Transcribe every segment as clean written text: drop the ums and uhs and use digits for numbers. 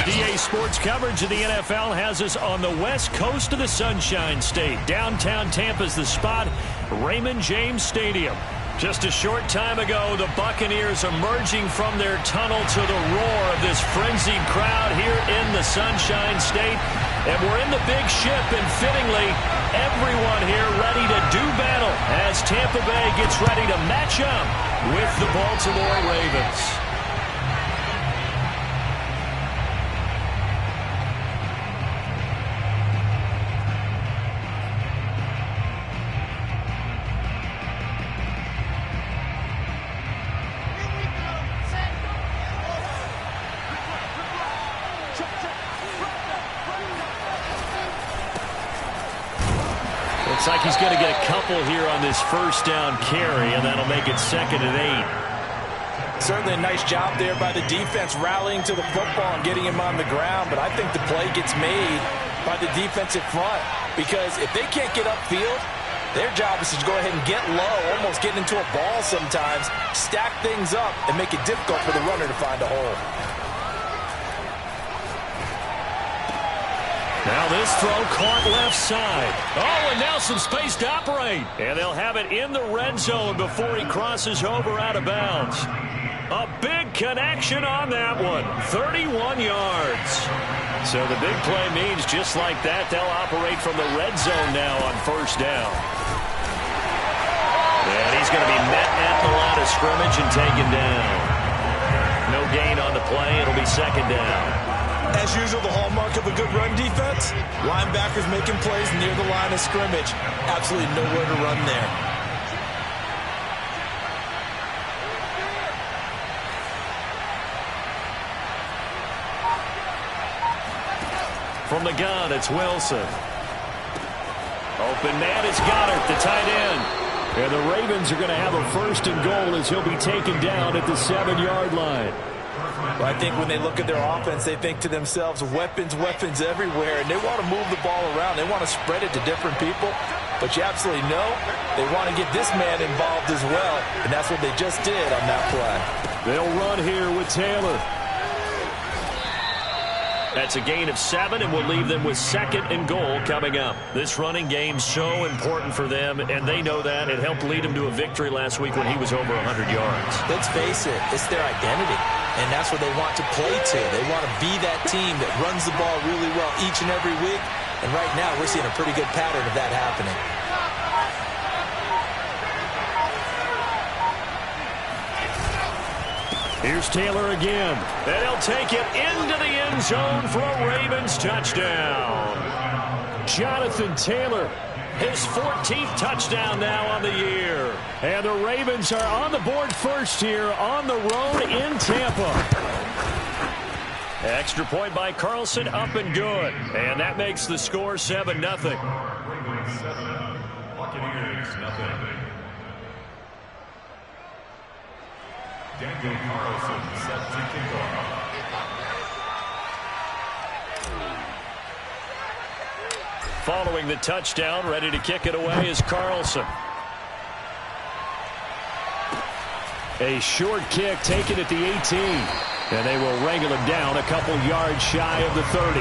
DA Sports coverage of the NFL has us on the west coast of the Sunshine State. Downtown Tampa's the spot, Raymond James Stadium. Just a short time ago, the Buccaneers emerging from their tunnel to the roar of this frenzied crowd here in the Sunshine State. And we're in the big ship, and fittingly, everyone here ready to do battle as Tampa Bay gets ready to match up with the Baltimore Ravens. Looks like he's going to get a couple here on this first down carry, and that'll make it 2nd and 8. Certainly a nice job there by the defense rallying to the football and getting him on the ground, but I think the play gets made by the defensive front because if they can't get upfield, their job is to go ahead and get low, almost get into a ball sometimes, stack things up, and make it difficult for the runner to find a hole. Now this throw caught left side. Oh, and now some space to operate. And they'll have it in the red zone before he crosses over out of bounds. A big connection on that one. 31 yards. So the big play means just like that, they'll operate from the red zone now on first down. And he's going to be met at the line of scrimmage and taken down. No gain on the play. It'll be 2nd down. As usual, the hallmark of a good run defense, linebackers making plays near the line of scrimmage. Absolutely nowhere to run there. From the gun, it's Wilson. Open man is Goddard, the tight end. And the Ravens are going to have a 1st and goal as he'll be taken down at the 7-yard line. Well, I think when they look at their offense, they think to themselves, weapons, weapons everywhere, and they want to move the ball around. They want to spread it to different people, but you absolutely know they want to get this man involved as well, and that's what they just did on that play. They'll run here with Taylor. That's a gain of 7, and we'll leave them with 2nd and goal coming up. This running game's so important for them, and they know that. It helped lead them to a victory last week when he was over 100 yards. Let's face it, it's their identity, and that's what they want to play to. They want to be that team that runs the ball really well each and every week, and right now we're seeing a pretty good pattern of that happening. Here's Taylor again. And he'll take it into the end zone for a Ravens touchdown. Jonathan Taylor, his 14th touchdown now on the year. And the Ravens are on the board first here on the road in Tampa. Extra point by Carlson, up and good. And that makes the score 7-0. Ravens 7, Buccaneers 0. Daniel Carlson set to kick off. Following the touchdown, ready to kick it away is Carlson. A short kick taken at the 18. And they will wrangle him down a couple yards shy of the 30.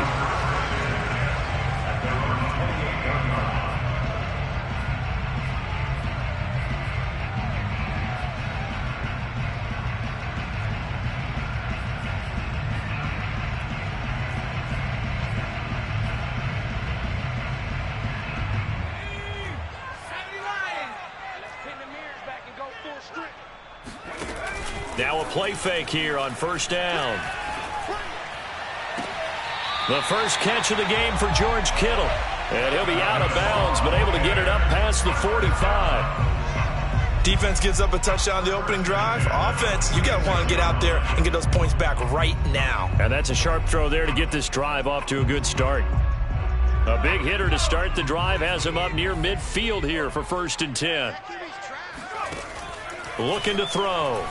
Now a play fake here on first down. The first catch of the game for George Kittle. And he'll be out of bounds, but able to get it up past the 45. Defense gives up a touchdown the opening drive. Offense, you got to want to get out there and get those points back right now. And that's a sharp throw there to get this drive off to a good start. A big hitter to start the drive has him up near midfield here for 1st and 10. Looking to throw.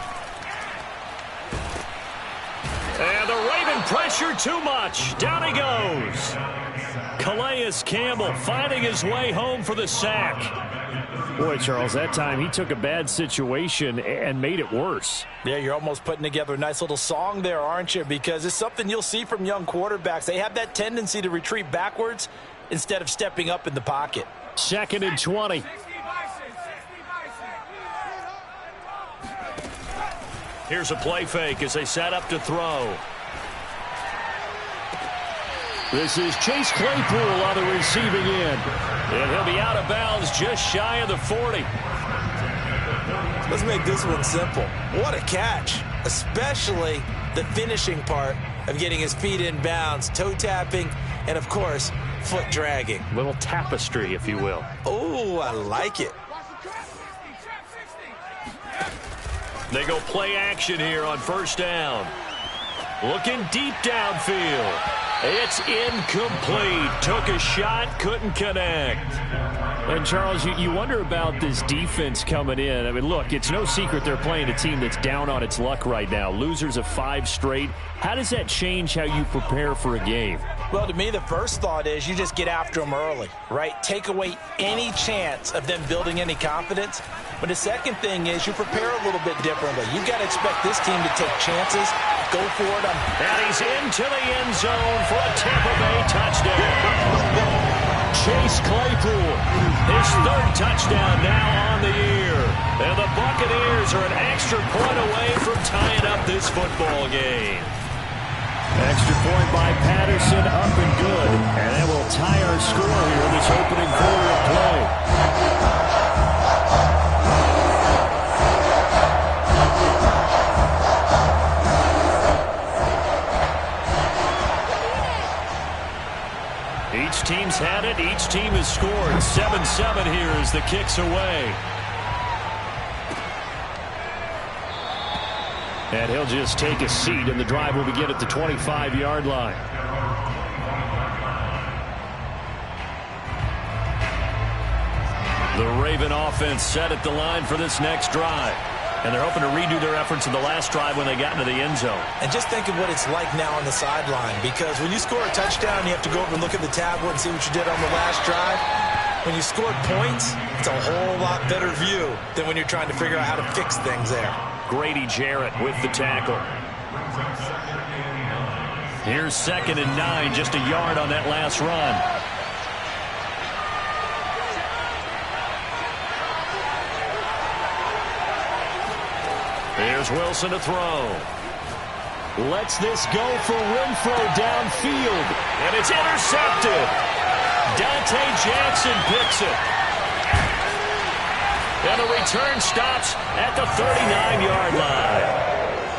And the Raven pressure too much. Down he goes. Calais Campbell finding his way home for the sack. Boy, Charles, that time he took a bad situation and made it worse. Yeah, you're almost putting together a nice little song there, aren't you? Because it's something you'll see from young quarterbacks. They have that tendency to retreat backwards instead of stepping up in the pocket. 2nd and 20. Here's a play fake as they set up to throw. This is Chase Claypool on the receiving end. And he'll be out of bounds just shy of the 40. Let's make this one simple. What a catch, especially the finishing part of getting his feet in bounds, toe tapping, and, of course, foot dragging. Little tapestry, if you will. Oh, I like it. They go play action here on 1st down. Looking deep downfield. It's incomplete. Took a shot, couldn't connect. And, Charles, you wonder about this defense coming in. I mean, look, it's no secret they're playing a team that's down on its luck right now. Losers of 5 straight. How does that change how you prepare for a game? Well, to me, the first thought is you just get after them early, right? Take away any chance of them building any confidence. But the second thing is you prepare a little bit differently. You've got to expect this team to take chances, go for it. And he's into the end zone for a Tampa Bay touchdown. Chase Claypool, his 3rd touchdown now on the year. And the Buccaneers are an extra point away from tying up this football game. Extra point by Patterson, up and good. And that will tie our score here in this opening quarter of play. Each team's had it. Each team has scored. 7-7 here as the kick's away. And he'll just take a seat, and the drive will begin at the 25-yard line. The Raven offense set at the line for this next drive. And they're hoping to redo their efforts in the last drive when they got into the end zone. And just think of what it's like now on the sideline, because when you score a touchdown, you have to go over and look at the tablet and see what you did on the last drive. When you scored points, it's a whole lot better view than when you're trying to figure out how to fix things there. Grady Jarrett with the tackle. Here's 2nd and 9, just a yard on that last run. Here's Wilson to throw. Lets this go for Renfro downfield. And it's intercepted. Dante Jackson picks it. And the return stops at the 39-yard line.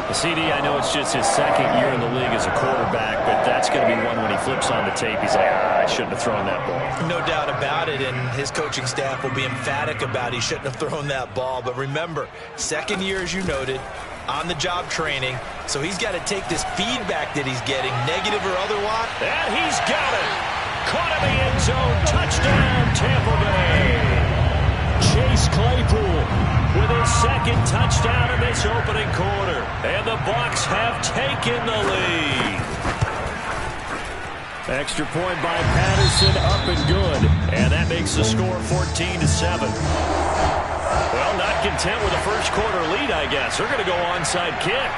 The CD, I know it's just his 2nd year in the league as a quarterback, but that's going to be one when he flips on the tape. He's like, I shouldn't have thrown that ball. No doubt about it, and his coaching staff will be emphatic about he shouldn't have thrown that ball. But remember, 2nd year, as you noted, on-the-job training, so he's got to take this feedback that he's getting, negative or otherwise. And he's got it. Caught in the end zone. Touchdown, Tampa Bay. Chase Claypool with his 2nd touchdown in this opening quarter. And the Bucs have taken the lead. Extra point by Patterson, up and good. And that makes the score 14-7. Well, not content with a first quarter lead, I guess. They're going to go onside kick.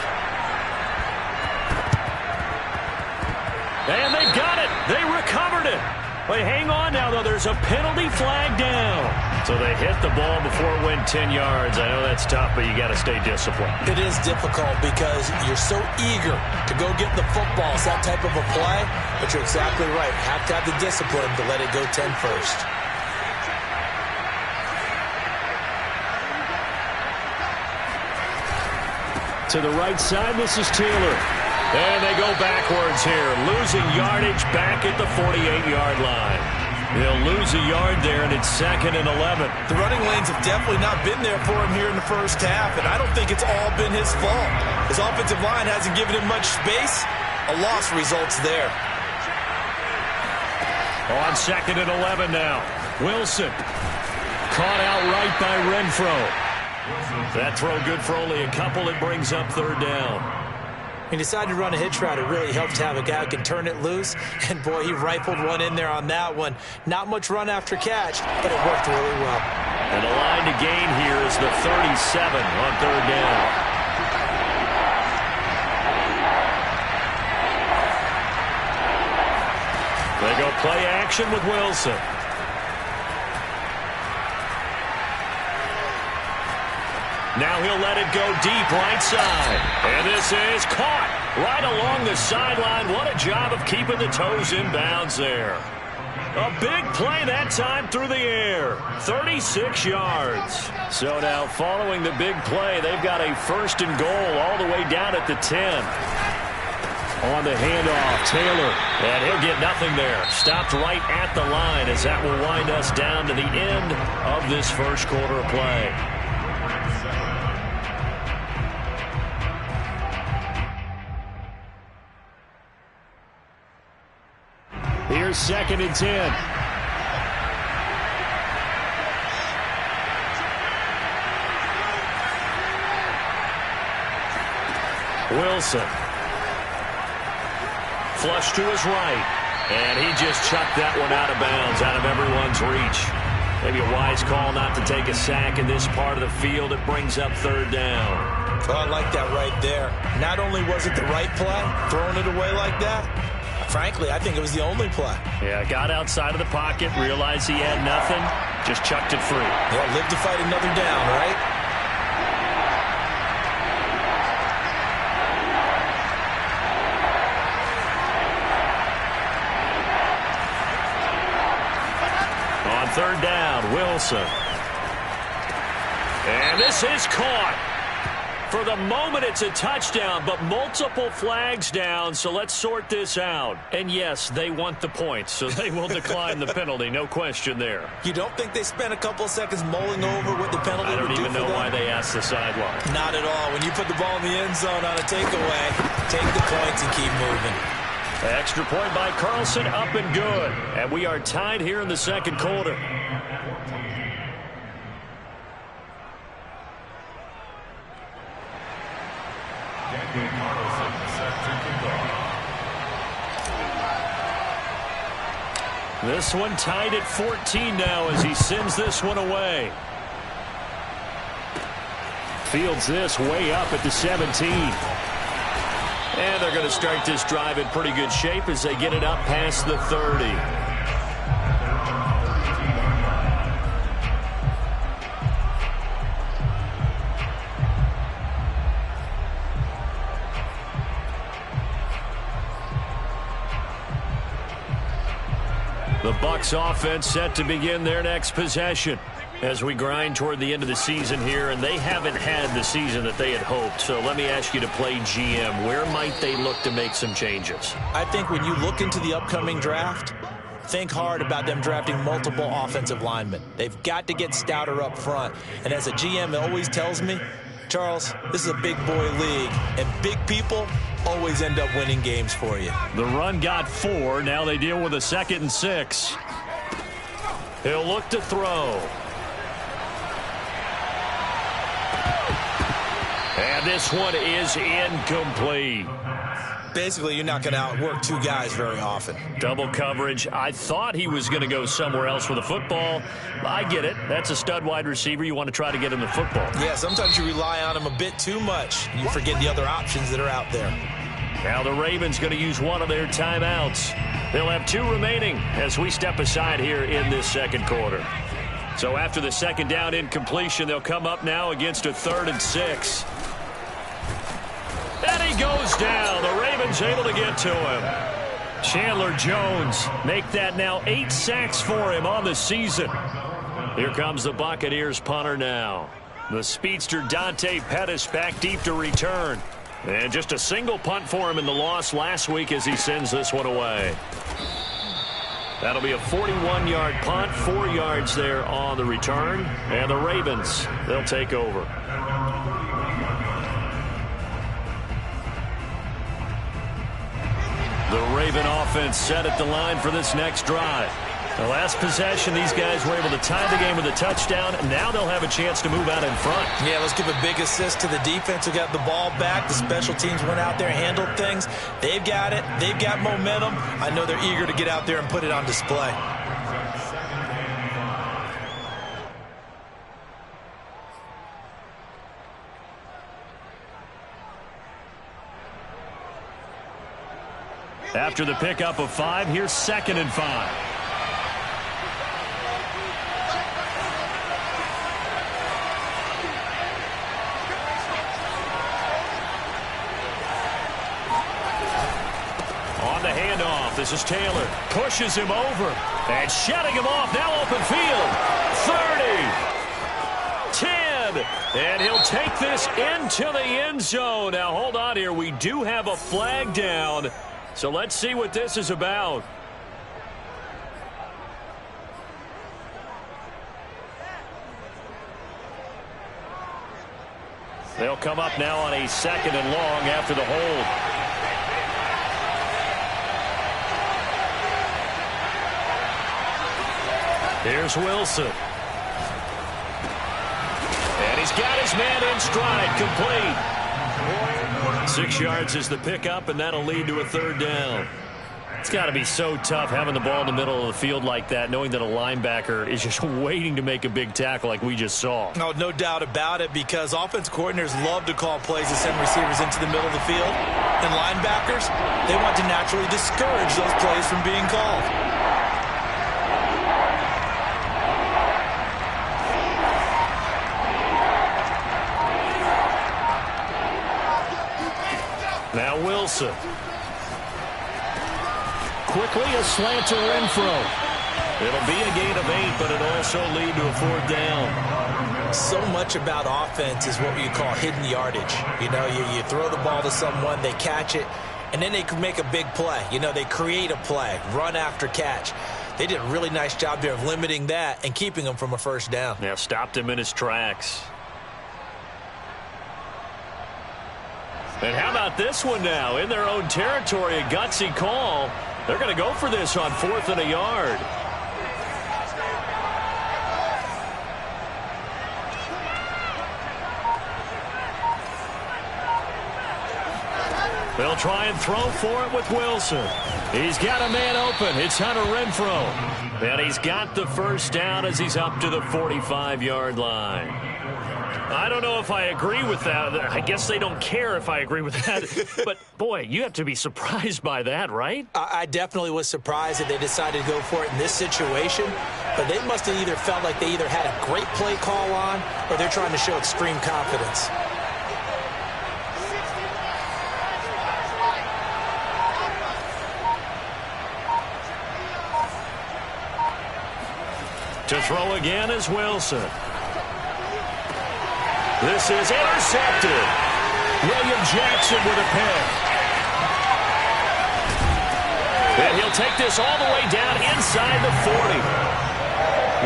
And they've got it. They recovered it. They hang on now, though. There's a penalty flag down. So they hit the ball before it went 10 yards. I know that's tough, but you got to stay disciplined. It is difficult because you're so eager to go get the football. It's that type of a play, but you're exactly right. Have to have the discipline to let it go 10 first. To the right side, this is Taylor. And they go backwards here, losing yardage back at the 48-yard line. They'll lose a yard there, and it's 2nd and 11. The running lanes have definitely not been there for him here in the first half, and I don't think it's all been his fault. His offensive line hasn't given him much space. A loss results there. On 2nd and 11 now. Wilson caught out right by Renfro. That throw good for only a couple. It brings up 3rd down. He decided to run a hitch route. It really helps to have a guy who can turn it loose. And, boy, he rifled one in there on that one. Not much run after catch, but it worked really well. And the line to gain here is the 37 on third down. They go play action with Wilson. Now he'll let it go deep right side. And this is caught right along the sideline. What a job of keeping the toes in bounds there. A big play that time through the air. 36 yards. So now following the big play, they've got a first and goal all the way down at the 10. On the handoff, Taylor. And he'll get nothing there. Stopped right at the line as that will wind us down to the end of this first quarter of play. Here's 2nd and 10. Wilson. Flush to his right. And he just chucked that one out of bounds, out of everyone's reach. Maybe a wise call not to take a sack in this part of the field. It brings up third down. Oh, I like that right there. Not only was it the right play, throwing it away like that, frankly, I think it was the only play. Yeah, got outside of the pocket, realized he had nothing, just chucked it free. Yeah, live to fight another down, right? On third down, Wilson. And this is caught. For the moment, it's a touchdown, but multiple flags down, so let's sort this out. And yes, they want the points, so they will decline the penalty, no question there. You don't think they spent a couple of seconds mulling over what the penalty would do for them? I don't even know why they asked the sideline. Not at all. When you put the ball in the end zone on a takeaway, take the points and keep moving. Extra point by Carlson, up and good. And we are tied here in the second quarter. This one tied at 14 now as he sends this one away. Fields this way up at the 17. And they're going to start this drive in pretty good shape as they get it up past the 30. The Bucs offense set to begin their next possession as we grind toward the end of the season here, and they haven't had the season that they had hoped. So let me ask you to play GM. Where might they look to make some changes? I think when you look into the upcoming draft, think hard about them drafting multiple offensive linemen. They've got to get stouter up front. And as a GM, it always tells me, Charles, this is a big boy league, and big people always end up winning games for you. The run got 4. Now they deal with a 2nd and 6. He'll look to throw. And this one is incomplete. Basically, you're not going to outwork two guys very often. Double coverage. I thought he was going to go somewhere else with the football. I get it. That's a stud wide receiver. You want to try to get him the football. Yeah, sometimes you rely on him a bit too much. You forget the other options that are out there. Now the Ravens going to use one of their timeouts. They'll have 2 remaining as we step aside here in this second quarter. So after the second down incompletion, they'll come up now against a 3rd and 6. And he goes down. The Ravens able to get to him. Chandler Jones make that now 8 sacks for him on the season. Here comes the Buccaneers punter now. The speedster Dante Pettis back deep to return. And just a single punt for him in the loss last week as he sends this one away. That'll be a 41-yard punt, 4 yards there on the return. And the Ravens, they'll take over. The Raven offense set at the line for this next drive. The last possession, these guys were able to tie the game with a touchdown. Now they'll have a chance to move out in front. Yeah, let's give a big assist to the defense who got the ball back. The special teams went out there, handled things. They've got it. They've got momentum. I know they're eager to get out there and put it on display. After the pickup of 5, here's 2nd and 5. On the handoff, this is Taylor. Pushes him over. And shutting him off. Now open field. 30. 10. And he'll take this into the end zone. Now hold on here. We do have a flag down. So let's see what this is about. They'll come up now on a 2nd and long after the hold. Here's Wilson. And he's got his man in stride, complete. 6 yards is the pickup, and that'll lead to a 3rd down. It's got to be so tough having the ball in the middle of the field like that, knowing that a linebacker is just waiting to make a big tackle like we just saw. No doubt about it, because offense coordinators love to call plays to send receivers into the middle of the field. And linebackers, they want to naturally discourage those plays from being called. Now Wilson. Quickly a slant to Renfro. It'll be a gain of 8, but it'll also lead to a 4th down. So much about offense is what you call hidden yardage. You know, you throw the ball to someone, they catch it, and then they can make a big play. You know, they create a play, run after catch. They did a really nice job there of limiting that and keeping him from a 1st down. Yeah, stopped him in his tracks. And how about this one now? In their own territory, a gutsy call. They're going to go for this on 4th and a yard. They'll try and throw for it with Wilson. He's got a man open. It's Hunter Renfro. And he's got the 1st down as he's up to the 45-yard line. I don't know if I agree with that. I guess they don't care if I agree with that. But, boy, you have to be surprised by that, right? I definitely was surprised that they decided to go for it in this situation. But they must have either felt like they either had a great play call on or they're trying to show extreme confidence. To throw again is Wilson. This is intercepted. William Jackson with a pick. And he'll take this all the way down inside the 40.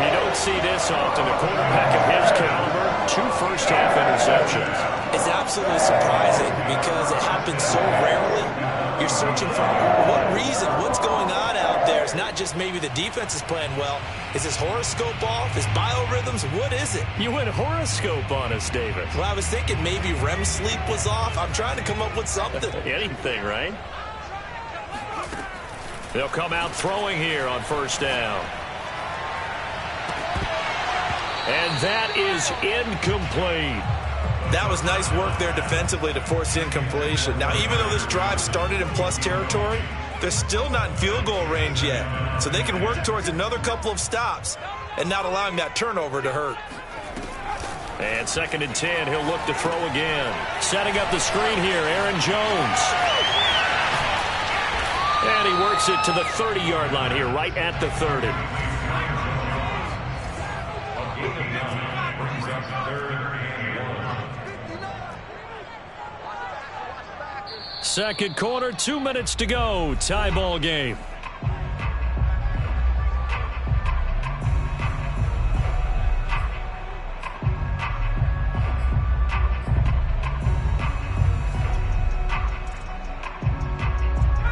You don't see this often. A quarterback of his caliber, 2 first-half interceptions. It's absolutely surprising because it happens so rarely. You're searching for what reason, what's going on out there. It's not just maybe the defense is playing well. Is his horoscope off? His biorhythms? What is it? You went horoscope on us, David. Well, I was thinking maybe REM sleep was off. I'm trying to come up with something. Anything, right? They'll come out throwing here on 1st down. And that is incomplete. That was nice work there defensively to force incompletion. Now, even though this drive started in plus territory, they're still not in field goal range yet. So they can work towards another couple of stops and not allowing that turnover to hurt. And 2nd and 10, he'll look to throw again. Setting up the screen here, Aaron Jones. And he works it to the 30-yard line here, right at the 30. Second quarter, 2 minutes to go. Tie ball game.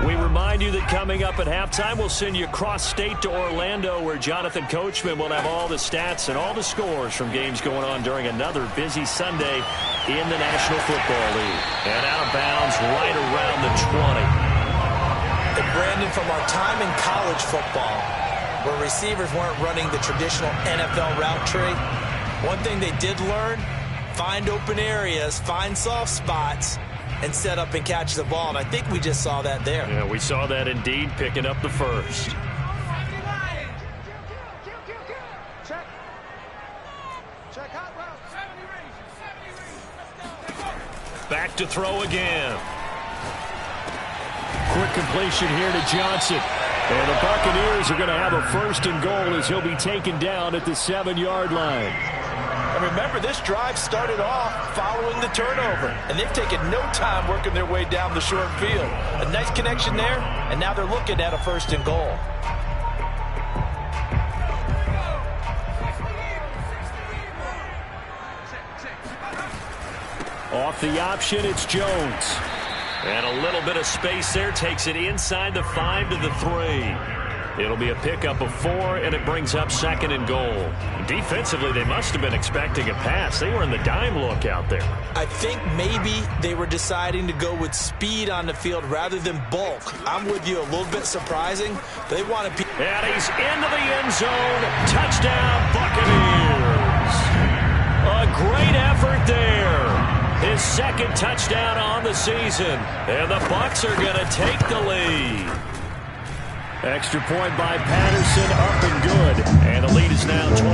We remind you that coming up at halftime, we'll send you cross-state to Orlando, where Jonathan Coachman will have all the stats and all the scores from games going on during another busy Sunday in the National Football League. And out of bounds right around the 20. And Brandon, from our time in college football, where receivers weren't running the traditional NFL route tree, one thing they did learn, find open areas, find soft spots, and set up and catch the ball. And I think we just saw that there. Yeah, we saw that indeed, picking up the first. Back to throw again. Quick completion here to Johnson. And the Buccaneers are going to have a first and goal as he'll be taken down at the 7-yard line. And remember, this drive started off following the turnover. And they've taken no time working their way down the short field. A nice connection there, and now they're looking at a first and goal. Off the option, it's Jones. And a little bit of space there takes it inside the 5 to the 3. It'll be a pickup of 4, and it brings up second and goal. Defensively, they must have been expecting a pass. They were in the dime look out there. I think maybe they were deciding to go with speed on the field rather than bulk. I'm with you, a little bit surprising. They want to... And he's into the end zone. Touchdown, Buccaneers. A great effort there. His second touchdown on the season. And the Bucs are going to take the lead. Extra point by Patterson, up and good. And the lead is now 21-14.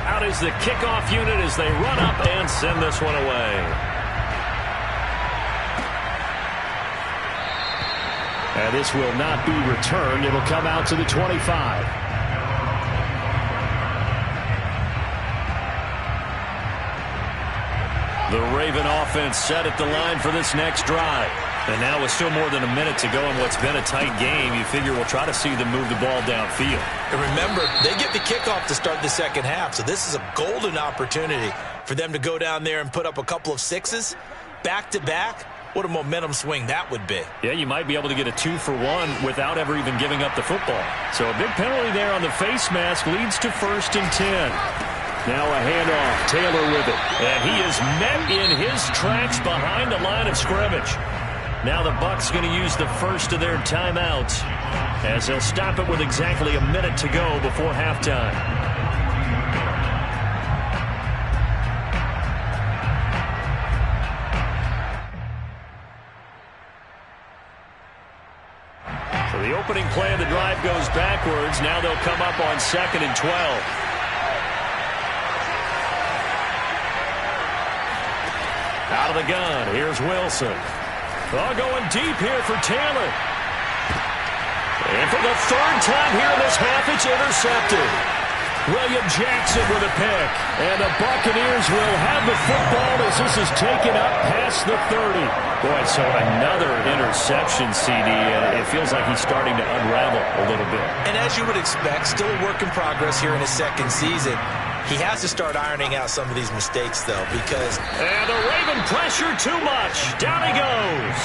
Out is the kickoff unit as they run up and send this one away. And this will not be returned. It'll come out to the 25. The Raven offense set at the line for this next drive. And now with still more than a minute to go in what's been a tight game, you figure we'll try to see them move the ball downfield. And remember, they get the kickoff to start the second half, so this is a golden opportunity for them to go down there and put up a couple of sixes back-to-back. What a momentum swing that would be. Yeah, you might be able to get a 2-for-1 without ever even giving up the football. So a big penalty there on the face mask leads to 1st and 10. Now a handoff, Taylor with it. And he is met in his tracks behind the line of scrimmage. Now the Bucs going to use the first of their timeouts as they'll stop it with exactly a minute to go before halftime. So the opening play of the drive goes backwards. Now they'll come up on 2nd and 12. Out of the gun, here's Wilson. Oh, going deep here for Taylor. And for the 3rd time here in this half, it's intercepted. William Jackson with a pick. And the Buccaneers will have the football as this is taken up past the 30. Boy, so another interception, CD, and it feels like he's starting to unravel a little bit. And as you would expect, still a work in progress here in his second season. He has to start ironing out some of these mistakes, though, because... And the Raven pressure too much. Down he goes.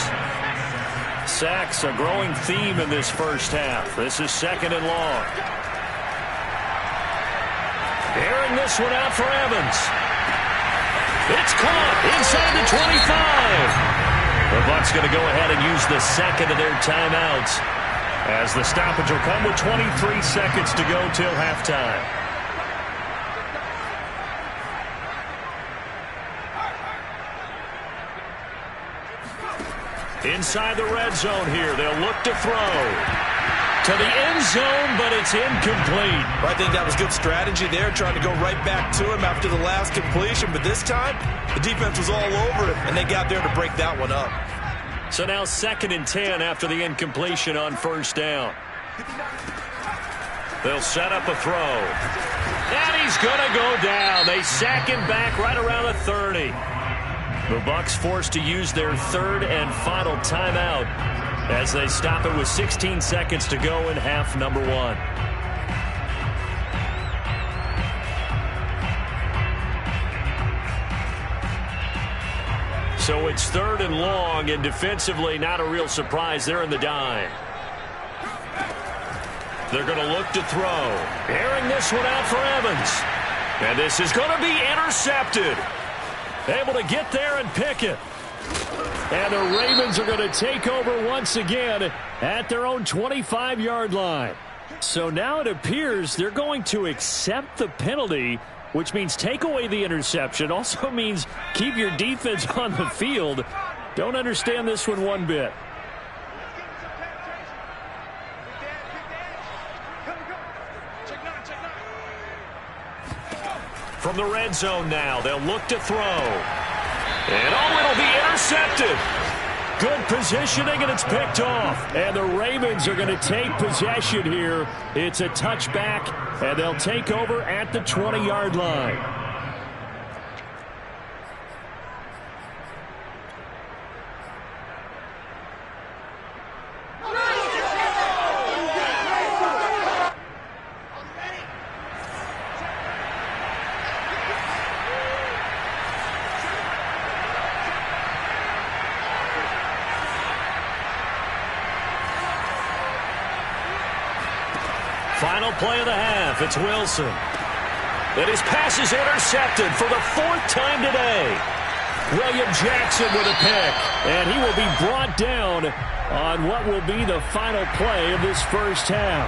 Sacks, a growing theme in this first half. This is 2nd and long. Airing this one out for Evans. It's caught inside the 25. The Bucs going to go ahead and use the second of their timeouts as the stoppage will come with 23 seconds to go till halftime. Inside the red zone here, they'll look to throw to the end zone, but it's incomplete. Well, I think that was good strategy there, trying to go right back to him after the last completion. But this time, the defense was all over it, and they got there to break that one up. So now 2nd and 10 after the incompletion on 1st down. They'll set up a throw. And he's going to go down. They sack him back right around the 30. The Bucs forced to use their 3rd and final timeout as they stop it with 16 seconds to go in half number 1. So it's 3rd and long, and defensively not a real surprise. They're in the dime. They're going to look to throw. Airing this one out for Evans. And this is going to be intercepted. Able to get there and pick it. And the Ravens are going to take over once again at their own 25-yard line. So now it appears they're going to accept the penalty which means take away the interception. Also means keep your defense on the field. Don't understand this one bit. From the red zone now, they'll look to throw. And it'll be intercepted. Good positioning, and it's picked off. And the Ravens are going to take possession here. It's a touchback, and they'll take over at the 20-yard line. Final play of the half. It's Wilson. And his pass is intercepted for the 4th time today. William Jackson with a pick. And he will be brought down on what will be the final play of this first half.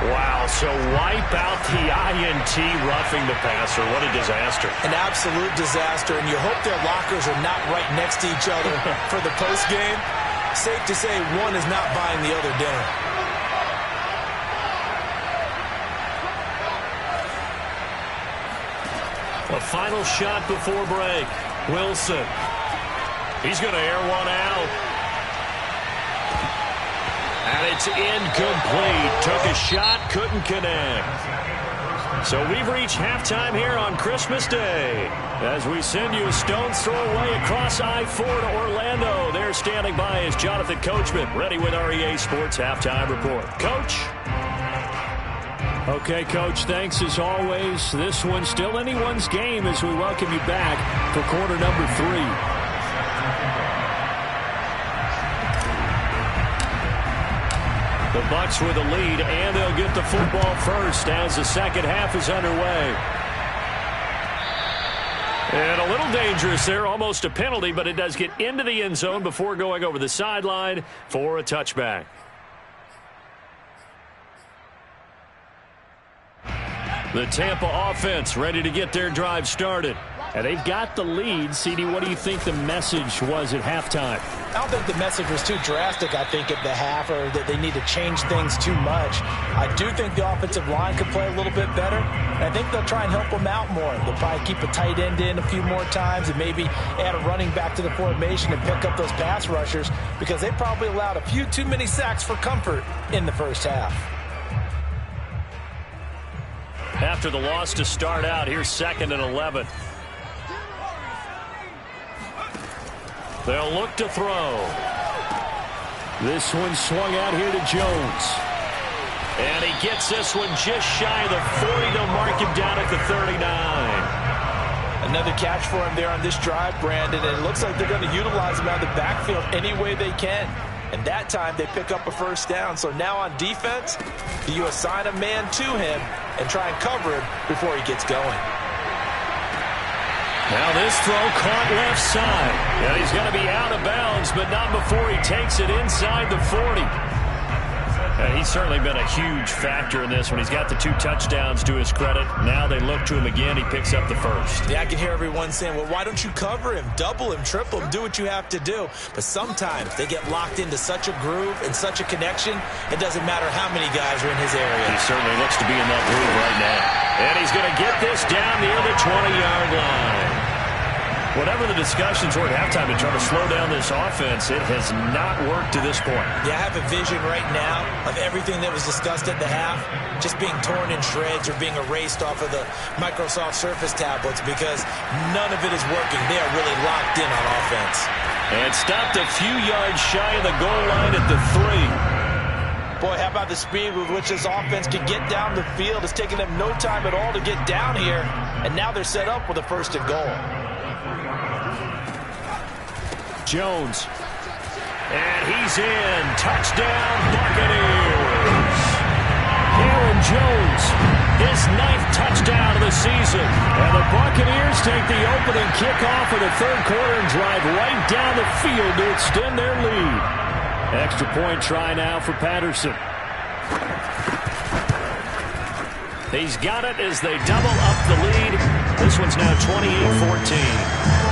Wow, so wipe out the INT roughing the passer. What a disaster. An absolute disaster, and you hope their lockers are not right next to each other for the postgame. Safe to say one is not buying the other dinner. A final shot before break. Wilson. He's going to air one out. And it's incomplete. Took a shot, couldn't connect. So we've reached halftime here on Christmas Day. As we send you a stone's throw away across I-4 to Orlando. There standing by is Jonathan Coachman, ready with our EA Sports Halftime Report. Coach? Okay, Coach, thanks as always. This one's still anyone's game as we welcome you back for quarter number 3. The Bucs with the lead, and they'll get the football first as the second half is underway. And a little dangerous there, almost a penalty, but it does get into the end zone before going over the sideline for a touchback. The Tampa offense ready to get their drive started. And they've got the lead. CD, what do you think the message was at halftime? I don't think the message was too drastic, I think, at the half, or that they need to change things too much. I do think the offensive line could play a little bit better. And I think they'll try and help them out more. They'll probably keep a tight end in a few more times and maybe add a running back to the formation and pick up those pass rushers, because they probably allowed a few too many sacks for comfort in the first half. After the loss to start out, here's 2nd and 11. They'll look to throw. This one swung out here to Jones. And he gets this one just shy of the 40. They'll mark him down at the 39. Another catch for him there on this drive, Brandon, and it looks like they're going to utilize him out of the backfield any way they can. And that time they pick up a first down. So now on defense, you assign a man to him and try and cover him before he gets going. Now this throw caught left side. And he's going to be out of bounds, but not before he takes it inside the 40. And he's certainly been a huge factor in this one. He's got the 2 touchdowns to his credit. Now they look to him again. He picks up the first. Yeah, I can hear everyone saying, well, why don't you cover him, double him, triple him, do what you have to do. But sometimes they get locked into such a groove and such a connection, it doesn't matter how many guys are in his area. He certainly looks to be in that groove right now. And he's going to get this down near the 20-yard line. Whatever the discussions were at halftime to try to slow down this offense, it has not worked to this point. Yeah, I have a vision right now of everything that was discussed at the half just being torn in shreds or being erased off of the Microsoft Surface tablets, because none of it is working. They are really locked in on offense. And stopped a few yards shy of the goal line at the 3. Boy, how about the speed with which this offense can get down the field? It's taking them no time at all to get down here, and now they're set up with a 1st and goal. Jones. And he's in. Touchdown, Buccaneers. Aaron Jones, his 9th touchdown of the season. And the Buccaneers take the opening kickoff of the 3rd quarter and drive right down the field to extend their lead. Extra point try now for Patterson. He's got it as they double up the lead. This one's now 28-14.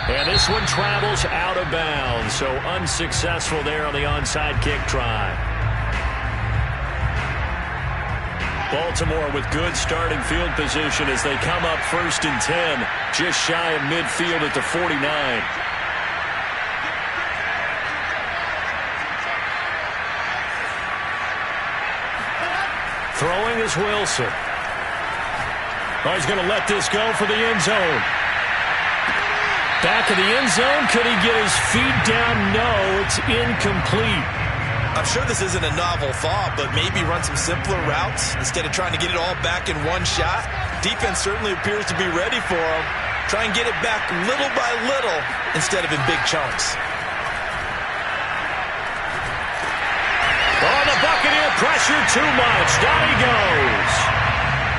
And this one travels out of bounds, so unsuccessful there on the onside kick try. Baltimore with good starting field position as they come up 1st and 10, just shy of midfield at the 49. Throwing is Wilson. Oh, he's going to let this go for the end zone. Back of the end zone. Could he get his feet down? No, it's incomplete. I'm sure this isn't a novel thought, but maybe run some simpler routes instead of trying to get it all back in one shot. Defense certainly appears to be ready for him. Try and get it back little by little instead of in big chunks. Oh, the Buccaneer pressure too much. Down he goes.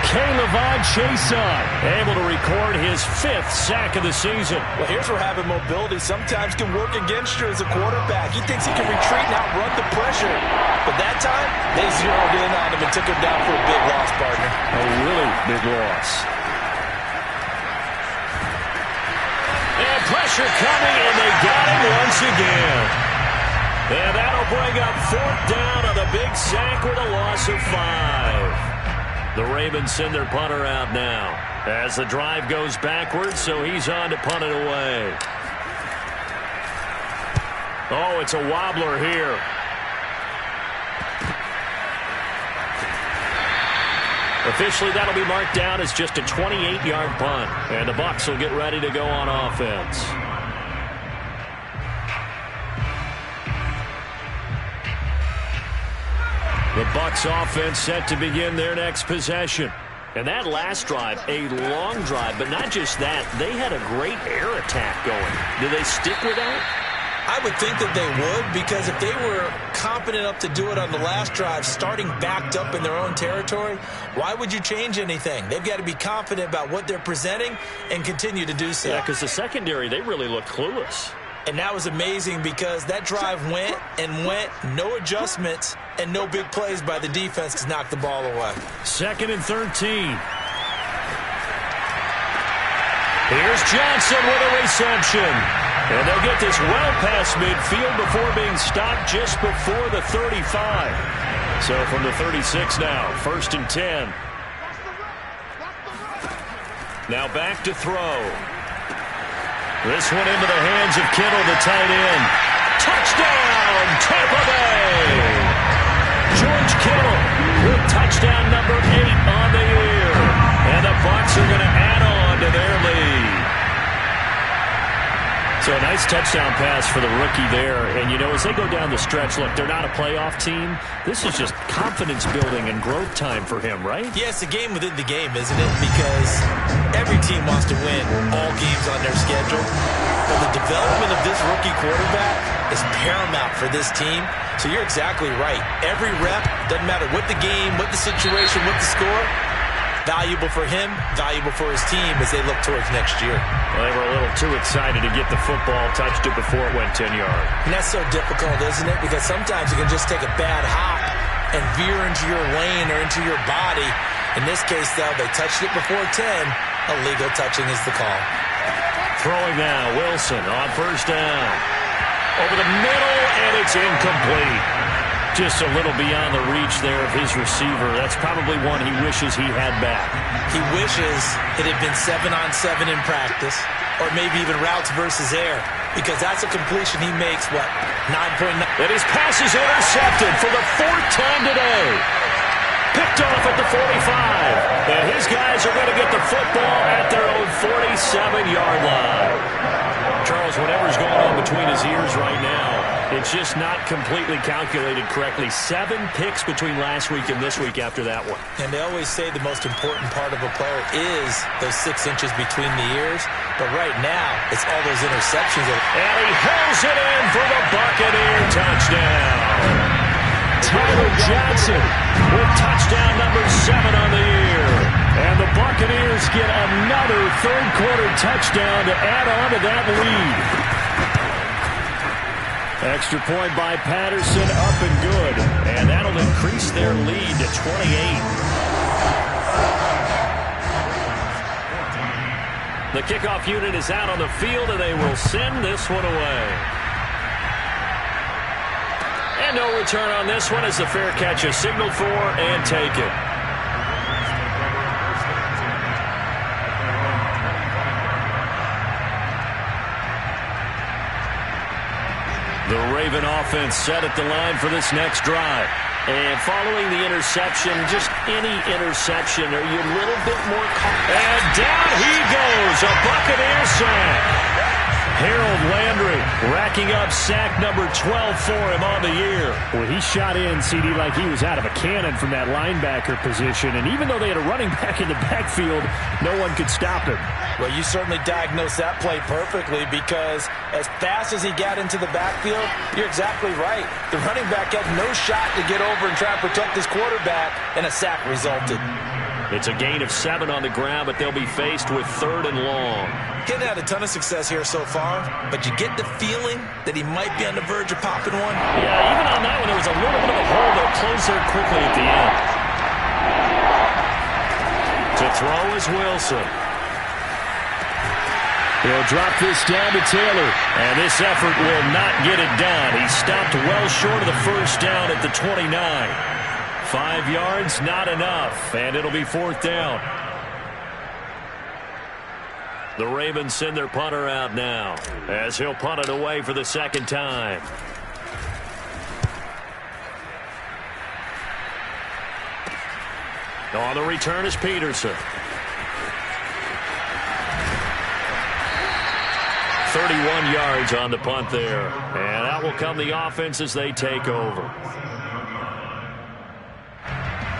K'Lavon Chaisson able to record his 5th sack of the season. Well, here's where having mobility sometimes can work against you as a quarterback. He thinks he can retreat and outrun the pressure. But that time, they zeroed in on him and took him down for a big loss, partner. A really big loss. And pressure coming, and they got him once again. And that'll bring up 4th down on the big sack with a loss of 5. The Ravens send their punter out now as the drive goes backwards, so he's on to punt it away. Oh, it's a wobbler here. Officially, that'll be marked down as just a 28-yard punt, and the Bucs will get ready to go on offense. The Bucs offense set to begin their next possession. And that last drive, a long drive, but not just that. They had a great air attack going. Do they stick with that? I would think that they would, because if they were competent enough to do it on the last drive, starting backed up in their own territory, why would you change anything? They've got to be confident about what they're presenting and continue to do so. Yeah, because the secondary, they really looked clueless. And that was amazing because that drive went and went, no adjustments, and no big plays by the defense to knock the ball away. 2nd and 13. Here's Johnson with a reception. And they'll get this well past midfield before being stopped just before the 35. So from the 36 now, 1st and 10. Now back to throw. This one into the hands of Kittle, the tight end. Touchdown, Tampa Bay! George Kittle with touchdown number 8 on the year. And the Bucs are going to add on to their lead. So a nice touchdown pass for the rookie there. And, you know, as they go down the stretch, look, they're not a playoff team. This is just confidence building and growth time for him, right? Yeah, it's a game within the game, isn't it? Because every team wants to win all games on their schedule. But the development of this rookie quarterback is paramount for this team. So you're exactly right. Every rep, doesn't matter what the game, what the situation, what the score, valuable for him, valuable for his team as they look towards next year. Well, they were a little too excited to get the football, touched it before it went 10 yards. And that's so difficult, isn't it? Because sometimes you can just take a bad hop and veer into your lane or into your body. In this case, though, they touched it before 10. Illegal touching is the call. Throwing now, Wilson on 1st down. Over the middle, and it's incomplete. Just a little beyond the reach there of his receiver. That's probably one he wishes he had back. He wishes it had been 7-on-7 in practice, or maybe even routes versus air, because that's a completion he makes, what, 9.9. And his pass is intercepted for the 4th time today. Picked off at the 45. And his guys are going to get the football at their own 47-yard line. Charles, whatever's going on between his ears right now, it's just not completely calculated correctly. 7 picks between last week and this week after that one. And they always say the most important part of a player is those 6 inches between the ears. But right now, it's all those interceptions. And he hauls it in for the Buccaneer touchdown. Tyler Johnson with touchdown number 7 on the year. And the The Buccaneers get another third-quarter touchdown to add on to that lead. Extra point by Patterson, up and good. And that'll increase their lead to 28. The kickoff unit is out on the field, and they will send this one away. And no return on this one as the fair catch is signaled for and taken. The Raven offense set at the line for this next drive. And following the interception, just any interception, are you a little bit more confident? And down he goes, a Buccaneer sack. Harold Landry racking up sack number 12 for him on the year. Well, he shot in, CD, like he was out of a cannon from that linebacker position. And even though they had a running back in the backfield, no one could stop him. Well, you certainly diagnosed that play perfectly because as fast as he got into the backfield, you're exactly right. The running back had no shot to get over and try and protect his quarterback, and a sack resulted. It's a gain of 7 on the ground, but they'll be faced with 3rd and long. He's had a ton of success here so far, but you get the feeling that he might be on the verge of popping one. Yeah, even on that one, there was a little bit of a hole that closed there quickly at the end. To throw is Wilson. He'll drop this down to Taylor, and this effort will not get it done. He stopped well short of the first down at the 29. 5 yards, not enough, and it'll be 4th down. The Ravens send their punter out now as he'll punt it away for the second time. On the return is Peterson. 31 yards on the punt there. And out will come the offense as they take over.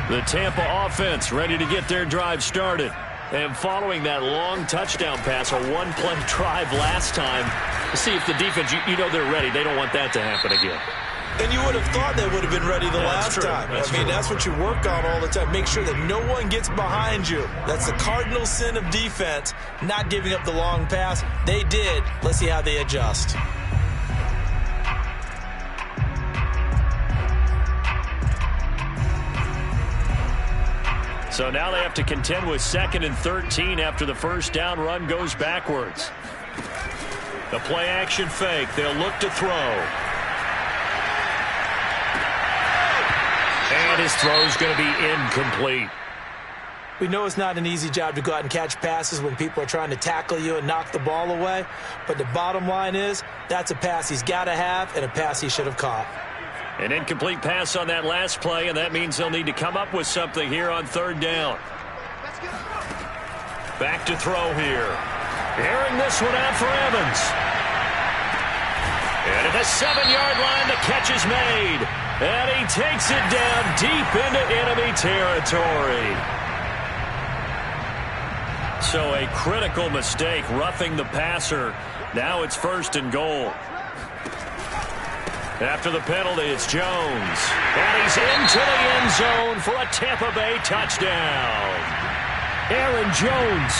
The Tampa offense ready to get their drive started. And following that long touchdown pass, a one-play drive last time, see if the defense, you know they're ready. They don't want that to happen again. And you would have thought they would have been ready the last time. That's what you work on all the time. Make sure that no one gets behind you. That's the cardinal sin of defense, not giving up the long pass. They did. Let's see how they adjust. So now they have to contend with 2nd and 13 after the first down run goes backwards. The play action fake. They'll look to throw. And his throw's going to be incomplete. We know it's not an easy job to go out and catch passes when people are trying to tackle you and knock the ball away. But the bottom line is that's a pass he's got to have and a pass he should have caught. An incomplete pass on that last play, and that means they'll need to come up with something here on 3rd down. Back to throw here. Airing this one out for Evans. And at the 7-yard line, the catch is made. And he takes it down deep into enemy territory. So a critical mistake, roughing the passer. Now it's 1st and goal. After the penalty, it's Jones. And he's into the end zone for a Tampa Bay touchdown. Aaron Jones,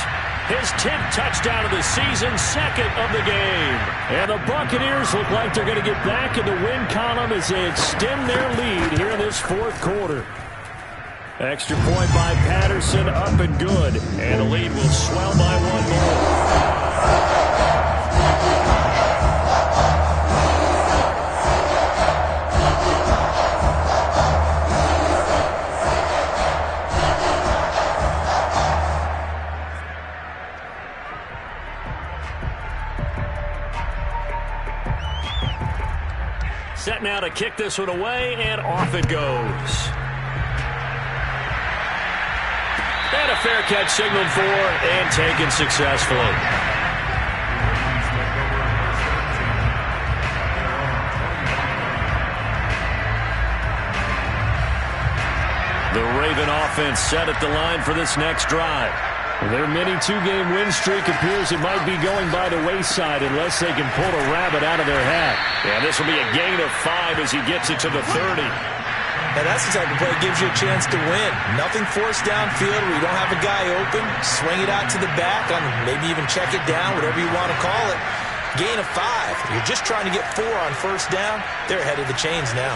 his 10th touchdown of the season, 2nd of the game. And the Buccaneers look like they're going to get back in the win column as they extend their lead here in this 4th quarter. Extra point by Patterson, up and good. And the lead will swell by 1 more. Set now to kick this one away, and off it goes. And a fair catch signaled for and taken successfully. The Raven offense set at the line for this next drive. Their mini 2-game win streak appears it might be going by the wayside unless they can pull a rabbit out of their hat. And this will be a gain of 5 as he gets it to the 30. Now, that's the type of play that gives you a chance to win. Nothing forced downfield where you don't have a guy open. Swing it out to the back, on maybe even check it down, whatever you want to call it. Gain of 5. You're just trying to get 4 on first down. They're ahead of the chains now.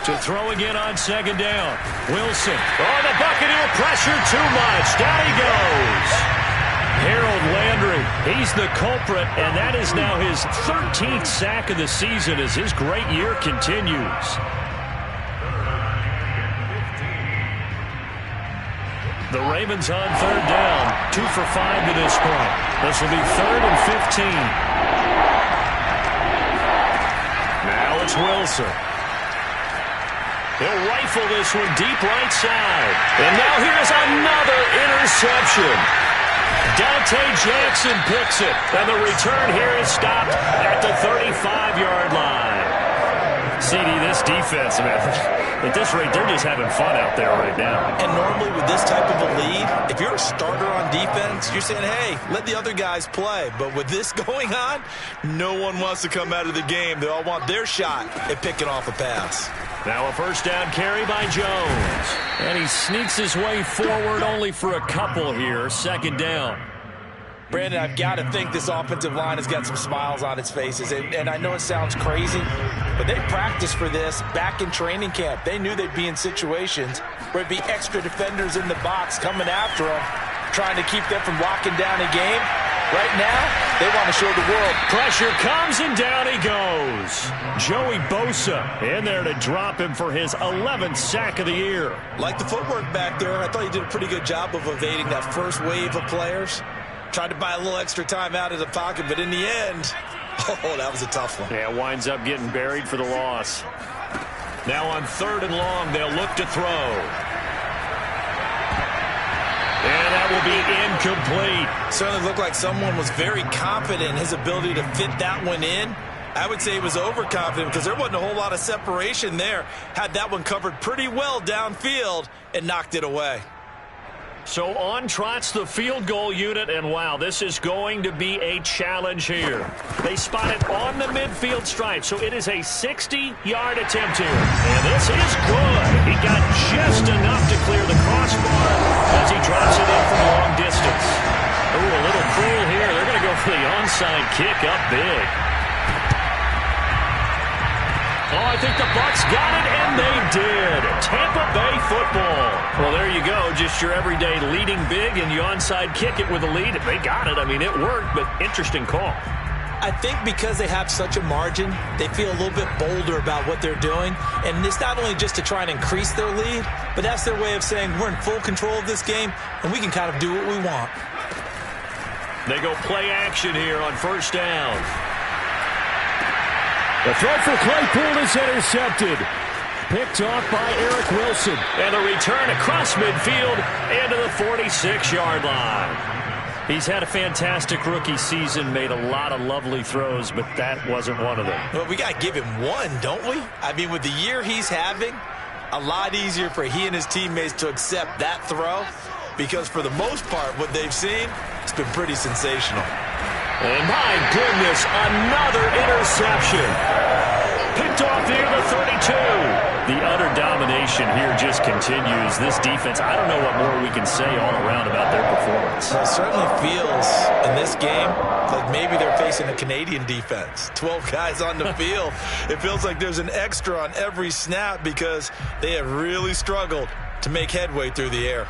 To throw again on second down. Wilson. Oh, the Buccaneer pressure too much. Down he goes. Harold Landry, he's the culprit, and that is now his 13th sack of the season as his great year continues. The Ravens on third down. 2 for 5 to this point. This will be 3rd and 15. Now it's Wilson. He'll rifle this one deep right side. And now here's another interception. Dante Jackson picks it. And the return here is stopped at the 35-yard line. CD, this defense, man, at this rate, they're just having fun out there right now. And normally with this type of a lead, if you're a starter on defense, you're saying, hey, let the other guys play. But with this going on, no one wants to come out of the game. They all want their shot at picking off a pass. Now a first down carry by Jones. And he sneaks his way forward only for a couple here. Second down. Brandon, I've got to think this offensive line has got some smiles on its faces. And I know it sounds crazy, but they practiced for this back in training camp. They knew they'd be in situations where it'd be extra defenders in the box coming after them, trying to keep them from locking down a game. Right now, they want to show the world. Pressure comes, and down he goes. Joey Bosa in there to drop him for his 11th sack of the year. Like the footwork back there, I thought he did a pretty good job of evading that first wave of players. Tried to buy a little extra time out of the pocket, but in the end, oh, that was a tough one. Yeah, winds up getting buried for the loss. Now on 3rd and long, they'll look to throw. And that will be incomplete. Certainly looked like someone was very confident in his ability to fit that one in. I would say he was overconfident because there wasn't a whole lot of separation there. Had that one covered pretty well downfield and knocked it away. So on trots the field goal unit, and wow, this is going to be a challenge here. They spot it on the midfield stripe, so it is a 60-yard attempt here. And this is good. He got just enough to clear the crossbar as he drops it in from long distance. Ooh, a little cruel here. They're going to go for the onside kick up big. Oh, I think the Bucs got it, and they did. Tampa Bay football. Well, there you go. Just your everyday leading big, and you onside kick it with a lead. They got it. I mean, it worked, but interesting call. I think because they have such a margin, they feel a little bit bolder about what they're doing. And it's not only just to try and increase their lead, but that's their way of saying we're in full control of this game, and we can kind of do what we want. They go play action here on first down. The throw for Claypool is intercepted. Picked off by Eric Wilson. And a return across midfield and to the 46-yard line. He's had a fantastic rookie season, made a lot of lovely throws, but that wasn't one of them. Well, we got to give him one, don't we? I mean, with the year he's having, a lot easier for he and his teammates to accept that throw because for the most part, what they've seen, it's been pretty sensational. And my goodness, another interception. Picked off near the 32. The utter domination here just continues. This defense, I don't know what more we can say all around about their performance. Well, it certainly feels in this game like maybe they're facing a Canadian defense. 12 guys on the field. It feels like there's an extra on every snap because they have really struggled to make headway through the air.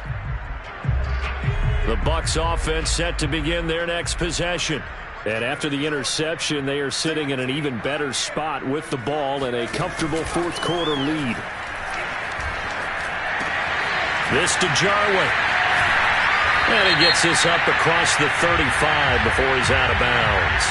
The Bucs offense set to begin their next possession. And after the interception, they are sitting in an even better spot with the ball and a comfortable fourth quarter lead. This to Jarwin. And he gets this up across the 35 before he's out of bounds.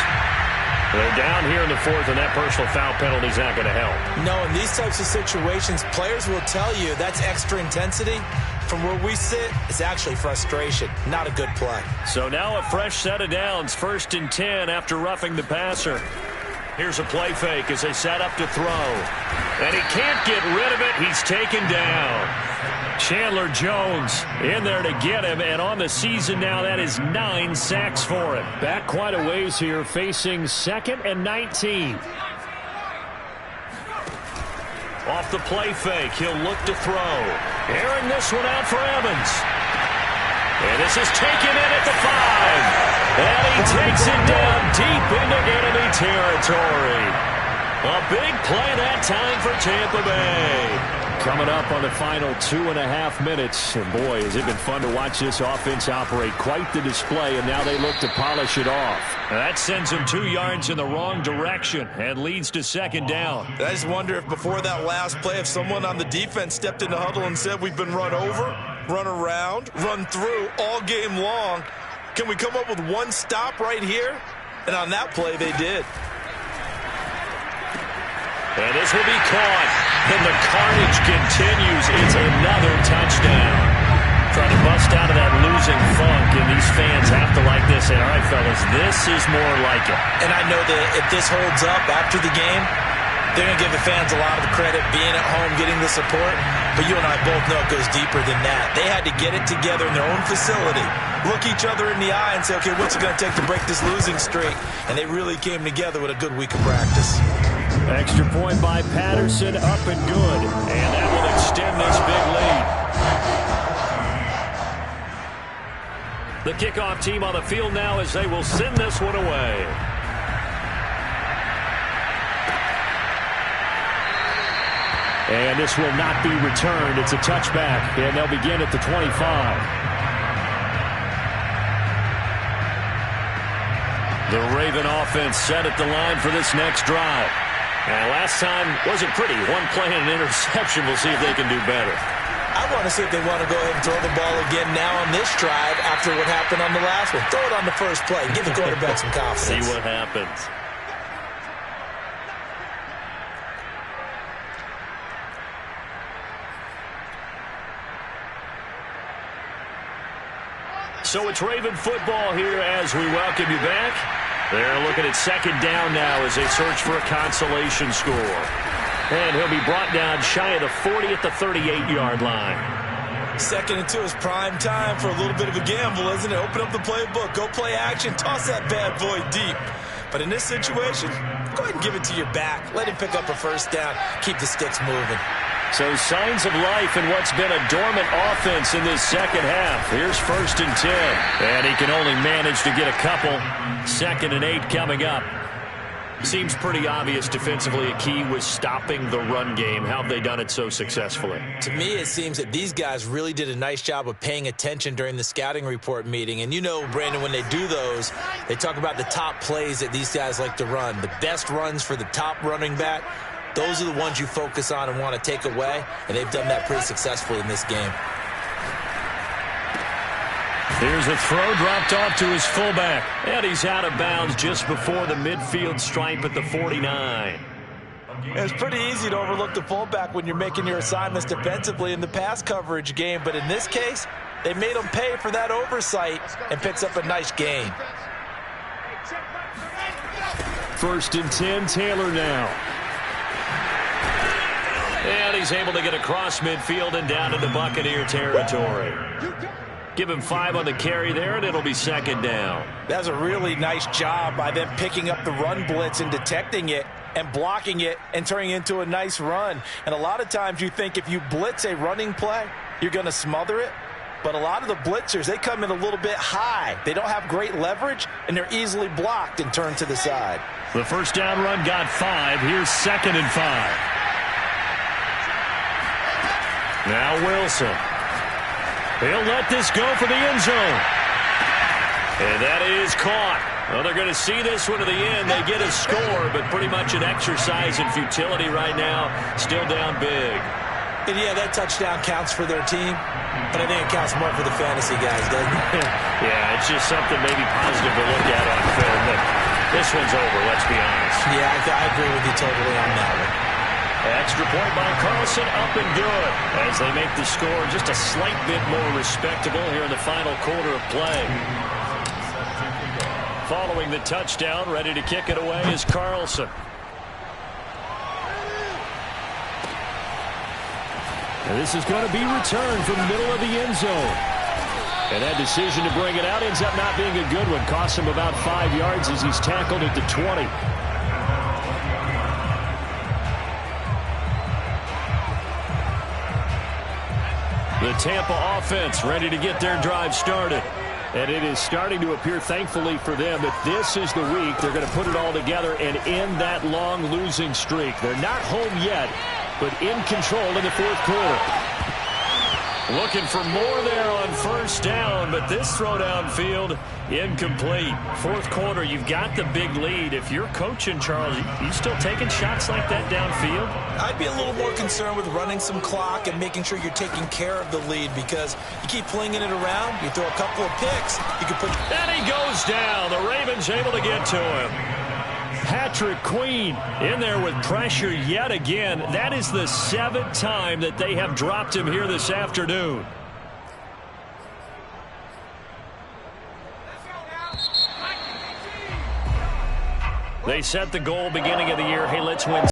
They're down here in the fourth, and that personal foul penalty is not going to help. No, in these types of situations, players will tell you that's extra intensity. From where we sit, it's actually frustration. Not a good play. So now a fresh set of downs. 1st and 10 after roughing the passer. Here's a play fake as they set up to throw. And he can't get rid of it. He's taken down. Chandler Jones in there to get him, and on the season now, that is 9 sacks for him. Back quite a ways here, facing 2nd and 19. Off the play fake, he'll look to throw. Airing this one out for Evans. And this is taken in at the 5. And he takes it down deep into enemy territory. A big play that time for Tampa Bay. Coming up on the final 2.5 minutes. And boy, has it been fun to watch this offense operate. Quite the display, and now they look to polish it off. That sends them 2 yards in the wrong direction and leads to 2nd down. I just wonder if before that last play, if someone on the defense stepped in the huddle and said, we've been run over, run around, run through all game long. Can we come up with one stop right here? And on that play, they did. And this will be caught. And the carnage continues. It's another touchdown. Trying to bust out of that losing funk, and these fans have to like this. And all right, fellas, this is more like it. And I know that if this holds up after the game, they're going to give the fans a lot of credit being at home, getting the support. But you and I both know it goes deeper than that. They had to get it together in their own facility, look each other in the eye and say, okay, what's it going to take to break this losing streak? And they really came together with a good week of practice. Extra point by Patterson, up and good. And that will extend this big lead. The kickoff team on the field now as they will send this one away. And this will not be returned. It's a touchback, and they'll begin at the 25. The Raven offense set at the line for this next drive. And last time wasn't pretty. One play and an interception. We'll see if they can do better. I want to see if they want to go ahead and throw the ball again now on this drive after what happened on the last one. Throw it on the first play. Give the quarterback some confidence. See what happens. So it's Raven football here as we welcome you back. They're looking at 2nd down now as they search for a consolation score. And he'll be brought down shy of the 40 at the 38-yard line. 2nd and 2 is prime time for a little bit of a gamble, isn't it? Open up the playbook, go play action, toss that bad boy deep. But in this situation, go ahead and give it to your back. Let him pick up a 1st down. Keep the sticks moving. So signs of life in what's been a dormant offense in this 2nd half. Here's 1st and 10. And he can only manage to get a couple. 2nd and 8 coming up. Seems pretty obvious defensively a key was stopping the run game. How have they done it so successfully? To me, it seems that these guys really did a nice job of paying attention during the scouting report meeting. And you know, Brandon, when they do those, they talk about the top plays that these guys like to run. The best runs for the top running back. Those are the ones you focus on and want to take away, and they've done that pretty successfully in this game. Here's a throw dropped off to his fullback, and he's out of bounds just before the midfield stripe at the 49. It's pretty easy to overlook the fullback when you're making your assignments defensively in the pass coverage game, but in this case, they made him pay for that oversight and picks up a nice gain. 1st and 10, Taylor now. And he's able to get across midfield and down into Buccaneer territory. Give him 5 on the carry there, and it'll be 2nd down. That's a really nice job by them picking up the run blitz and detecting it and blocking it and turning it into a nice run. And a lot of times you think if you blitz a running play, you're going to smother it. But a lot of the blitzers, they come in a little bit high. They don't have great leverage, and they're easily blocked and turned to the side. The 1st down run got 5. Here's 2nd and 5. Now Wilson. He'll let this go for the end zone. And that is caught. Well, they're going to see this one to the end. They get a score, but pretty much an exercise in futility right now. Still down big. And yeah, that touchdown counts for their team, but I think it counts more for the fantasy guys, doesn't it? Yeah, it's just something maybe positive to look at on film, but this one's over, let's be honest. Yeah, I agree with you totally on that one. Extra point by Carlson, up and good as they make the score just a slight bit more respectable here in the final quarter of play. Following the touchdown, ready to kick it away is Carlson. And this is going to be returned from the middle of the end zone. And that decision to bring it out ends up not being a good one. Costs him about 5 yards as he's tackled at the 20. The Tampa offense ready to get their drive started. And it is starting to appear, thankfully for them, that this is the week they're going to put it all together and end that long losing streak. They're not home yet, but in control in the fourth quarter. Looking for more there on first down, but this throw downfield incomplete. Fourth quarter, you've got the big lead. If you're coaching, Charles, you still taking shots like that downfield? I'd be a little more concerned with running some clock and making sure you're taking care of the lead, because you keep flinging it around, you throw a couple of picks, you can put... And he goes down. The Ravens able to get to him. Patrick Queen in there with pressure yet again. That is the 7th time that they have dropped him here this afternoon. They set the goal beginning of the year. Hey, let's win